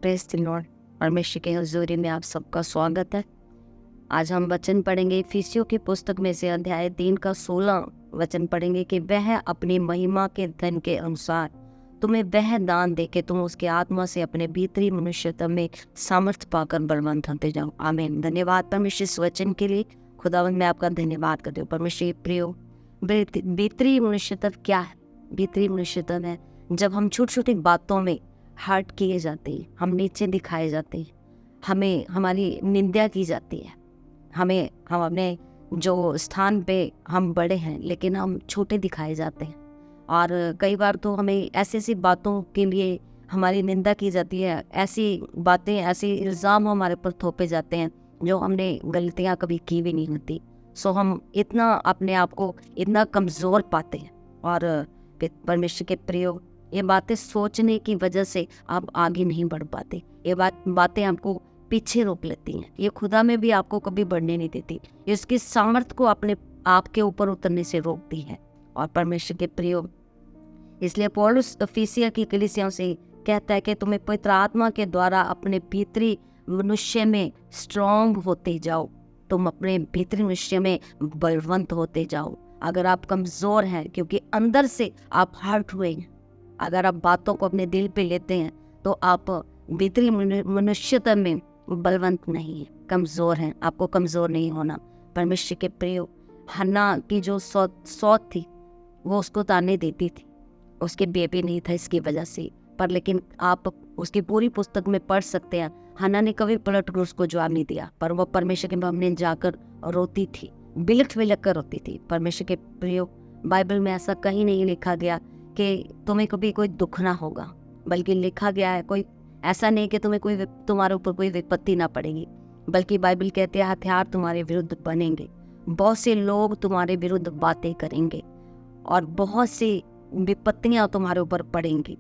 Praise the Lord. परमेश्वर के हुज़ूरी में आप सबका स्वागत है। आज हम वचन पढ़ेंगे इफिसियों की पुस्तक में से अध्याय 3 का 16 वचन पढ़ेंगे कि वह अपनी महिमा के धन के अनुसार तुम्हें वह दान दे के तुम उसके आत्मा से अपने भीतरी मनुष्यत्व में सामर्थ्य पाकर बलवंत होते जाओ। आमीन। धन्यवाद परमेश्वर इस वचन के लिए। खुदावंद मैं आपका धन्यवाद करती हूँ। परमेश्वर प्रियो, भीतरी मनुष्यत्व क्या है? भीतरी मनुष्यत्व है जब हम छोटी छोटी बातों में हर्ट किए जाते हैं, हम नीचे दिखाए जाते हैं, हमें हमारी निंदा की जाती है, हम अपने जो स्थान पे हम बड़े हैं लेकिन हम छोटे दिखाए जाते हैं। और कई बार तो हमें ऐसी ऐसी बातों के लिए हमारी निंदा की जाती है, ऐसी बातें, ऐसे इल्ज़ाम हमारे पर थोपे जाते हैं जो हमने गलतियां कभी की भी नहीं होती। सो हम इतना अपने आप को इतना कमज़ोर पाते हैं। और परमेश्वर के प्रयोग, ये बातें सोचने की वजह से आप आगे नहीं बढ़ पाते। ये बातें आपको पीछे रोक लेती हैं। ये खुदा में भी आपको कभी बढ़ने नहीं देती। इसकी सामर्थ्य को अपने आप के ऊपर उतरने से रोकती है। और परमेश्वर के प्रयोग, इसलिए पौलुस इफिसियों की कलीसियाओं से कहता है कि तुम्हें पवित्र आत्मा के द्वारा अपने भीतरी मनुष्य में स्ट्रांग होते जाओ। तुम अपने भीतरी मनुष्य में बलवंत होते जाओ। अगर आप कमज़ोर हैं क्योंकि अंदर से आप हर्ट हुए हैं, अगर आप बातों को अपने दिल पे लेते हैं तो आप भीतरी मनुष्यता में बलवंत नहीं है, कमज़ोर हैं। आपको कमज़ोर नहीं होना। परमेश्वर के प्रयोग, हन्ना की जो सौत थी वो उसको ताने देती थी, उसके बेबी नहीं था इसकी वजह से, पर लेकिन आप उसकी पूरी पुस्तक में पढ़ सकते हैं, हन्ना ने कभी पलट कर उसको जवाब नहीं दिया, पर वो परमेश्वर के सामने जाकर रोती थी, बिलख कर रोती थी। परमेश्वर के प्रयोग, बाइबल में ऐसा कहीं नहीं लिखा गया कि तुम्हें कभी कोई दुख ना होगा, बल्कि लिखा गया है कोई ऐसा नहीं कि तुम्हारे ऊपर कोई विपत्ति ना पड़ेगी, बल्कि बाइबल कहते हैं हथियार तुम्हारे विरुद्ध बनेंगे, बहुत से लोग तुम्हारे विरुद्ध बातें करेंगे और बहुत सी विपत्तियां तुम्हारे ऊपर पड़ेंगी।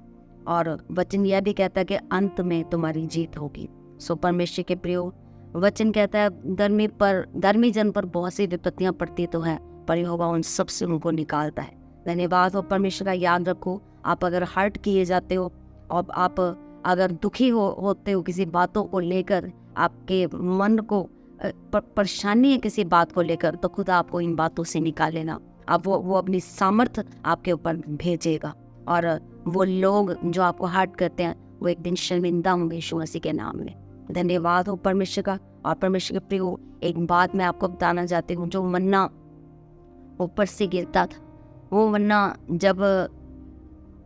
और वचन यह भी कहता है कि अंत में तुम्हारी जीत होगी। सो परमेश्वर के प्रयोग, वचन कहता है धर्मी जन पर बहुत सी विपत्तियां पड़ती तो है, पर यहोवा उन सब से उनको निकालता है। धन्यवाद हो परमेश्वर का। याद रखो, आप अगर हर्ट किए जाते हो और आप अगर दुखी होते हो किसी बातों को लेकर, आपके मन को परेशानी है किसी बात को लेकर, तो खुदा आपको इन बातों से निकाल लेना। अब वो अपनी सामर्थ्य आपके ऊपर भेजेगा और वो लोग जो आपको हर्ट करते हैं वो एक दिन शर्मिंदा होंगे यीशु मसीह के नाम में। धन्यवाद हो परमेश्वर का। और परमेश्वर के प्रियो, एक बात मैं आपको बताना चाहती हूँ, जो मन्ना ऊपर से गिरता था, वो मन्ना जब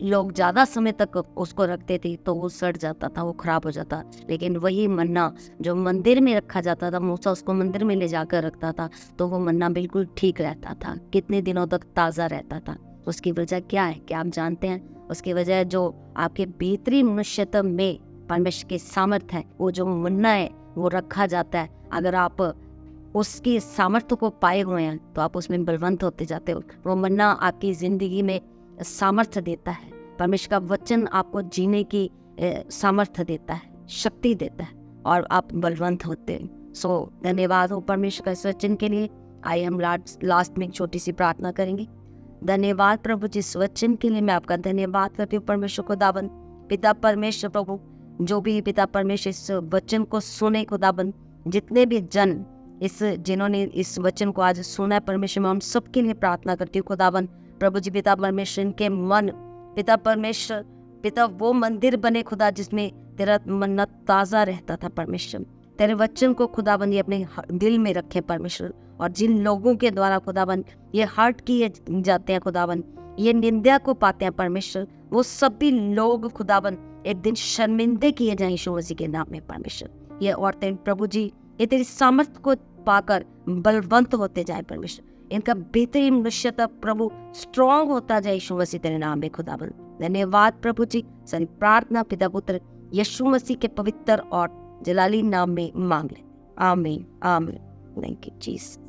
लोग ज़्यादा समय तक उसको रखते थे तो वो सड़ जाता था, वो खराब हो जाता। लेकिन वही मन्ना जो मंदिर में रखा जाता था, मूसा उसको मंदिर में ले जाकर रखता था, तो वो मन्ना बिल्कुल ठीक रहता था, कितने दिनों तक ताज़ा रहता था। उसकी वजह क्या है, क्या आप जानते हैं? उसकी वजह जो आपके भीतरी मनुष्यत्व में परमेश्वर की सामर्थ्य है, वो जो मन्ना है वो रखा जाता है। अगर आप उसकी सामर्थ्य को पाए हुए हैं तो आप उसमें बलवंत होते जाते हो। वो मन्ना आपकी ज़िंदगी में सामर्थ्य देता है। परमेश्वर का वचन आपको जीने की सामर्थ्य देता है, शक्ति देता है और आप बलवंत होते हैं। सो धन्यवाद हो परमेश्वर का इस वचन के लिए। आइए हम लास्ट में एक छोटी सी प्रार्थना करेंगे। धन्यवाद प्रभु जिस वचन के लिए मैं आपका धन्यवाद करती हूँ। परमेश्वर खुदाबंद, पिता परमेश्वर प्रभु, जो भी पिता परमेश्वर इस वचन को सुने खुदाबंद, जितने भी जन जिन्होंने इस वचन को आज सुना है परमेश्वर, मैं हम सबके लिए प्रार्थना करती हूँ खुदाबंद। प्रभु जी पिता परमेश्वर, इनके मन पिता परमेश्वर, पिता वो मंदिर बने खुदा जिसमें तेरा मन्ना ताज़ा रहता था परमेश्वर। तेरे वचन को खुदाबंद ये अपने दिल में रखे परमेश्वर। और जिन लोगों के द्वारा खुदाबंद ये हर्ट किए जाते हैं खुदाबंद, ये निंदा को पाते हैं परमेश्वर, वो सभी लोग खुदाबंद एक दिन शर्मिंदे किए जाएं यीशु मसीह के नाम में परमेश्वर। ये औरतें प्रभु जी ये तेरी सामर्थ्य को पाकर बलवंत होते जाए परमेश्वर। इनका बेहतरीन मनुष्यता प्रभु स्ट्रांग होता जाए यीशु मसीह तेरे नाम में खुदाबंद। धन्यवाद प्रभु जी। सारी प्रार्थना पिता पुत्र यीशु मसीह के पवित्र और जलाली नाम में मांग ले। आमीन आमीन। Thank you Jesus.